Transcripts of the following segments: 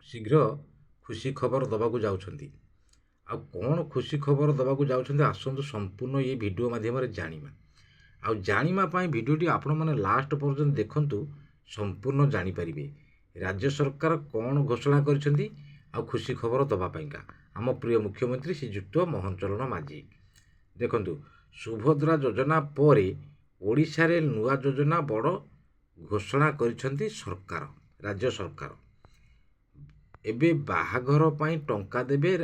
शीघ्र खुशी खबर दबाकू जाउछंती। आ कौन खुशी खबर दबाकू जाउछंती आसंतु संपूर्ण ये वीडियो माध्यम जानिमा। आ जानिमा पाई वीडियोटी आपण माने लास्ट पर्यंत देखंतु संपूर्ण जानि परिबे राज्य सरकार कौन घोषणा करिसेंती आ खुशी खबर दबा पाइका आम प्रिय मुख्यमंत्री श्रीयुक्त मोहन चरण माझी देखंतु सुभद्रा योजना पर ओडिशा रे नुआ योजना बड़ घोषणा करिसेंती सरकार राज्य सरकार एबे बाहाघर पाई टंका देबे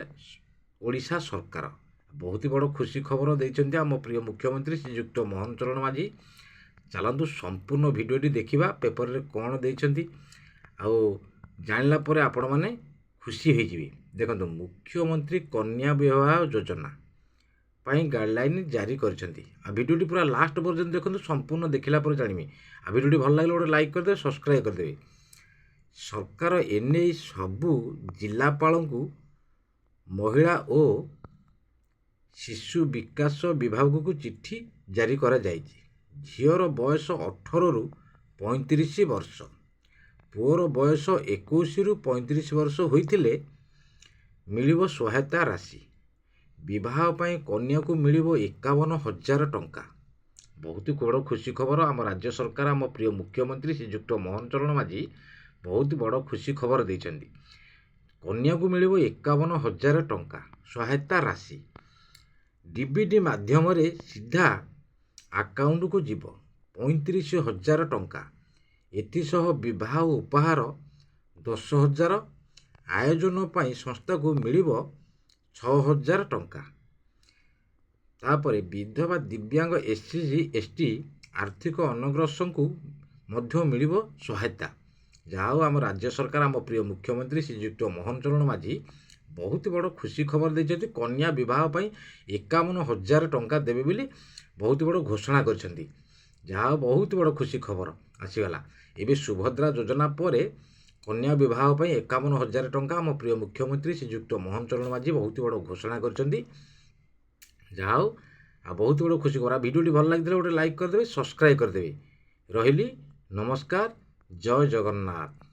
ओडिशा सरकार बहुत बड़ खुशी खबर देइचंती आम प्रिय मुख्यमंत्री श्रीयुक्त मोहन चरण माझी। चलतु संपूर्ण वीडियोटी देखिबा पेपर रे कौन देइचंती आउ जानला परे आपण माने खुशी होई जिवे। देखंतु मुख्यमंत्री कन्या विवाह योजना पाई गाइडलाइन जारी करिसेंती। आ वीडियोटी पूरा लास्ट पर्यंत देखंतु संपूर्ण देखिला पर जानिबे। आ वीडियोटी भल लागले गोटे लाइक कर दे सब्सक्राइब कर देबे। सरकार एने सबू जिलापाल को महिला और शिशु विकास विभाग को चिट्ठी जारी करा जायछि। झीर बयस 18 रु 35 वर्ष पुअर बयस 21 रु 35 वर्ष होइतिले मिलिबो सहायता राशि। विवाह पाई कन्या को मिलिबो 51,000 टंका। बहुत बड़ खुशी खबर आम राज्य सरकार आम प्रिय मुख्यमंत्री श्रीयुक्त मोहन चरण माझी बहुत बड़ खुशी खबर देइचंती। कन्या को मिलिबो 51,000 टंका सहायता राशि। डीबीडी माध्यम रे सीधा अकाउंट को जीव 35,000 टंका। एथिसह विवाह उपहार 10,000। आयोजन पाई संस्था को मिलिबो 6,000 टंका। तापरे विधवा दिव्यांग एससी एसटी आर्थिक अनग्रसर को मध्य मिलिबो सहायता। जाओ आम राज्य सरकार आम प्रिय मुख्यमंत्री श्रीयुक्त मोहन चरण माझी बहुत बड़ खुशी खबर देइछंती। कन्या विवाह पाई 51,000 टंका देबे बोली बहुत बड़ घोषणा करिसेंती। जहाँ बहुत बड़ खुशी खबर आसीगला। एबे सुभद्रा योजना पर कन्या विवाह पाई 51,000 टंका आम प्रिय मुख्यमंत्री श्रीयुक्त मोहन चरण माझी बहुत बड़ घोषणा करिसेंती। जाओ आ बहुत बड़ खुशी खबर। वीडियोटी भल लागिले गोटे लाइक कर देबे सब्सक्राइब कर देबे। रहिली नमस्कार जय जगन्नाथ।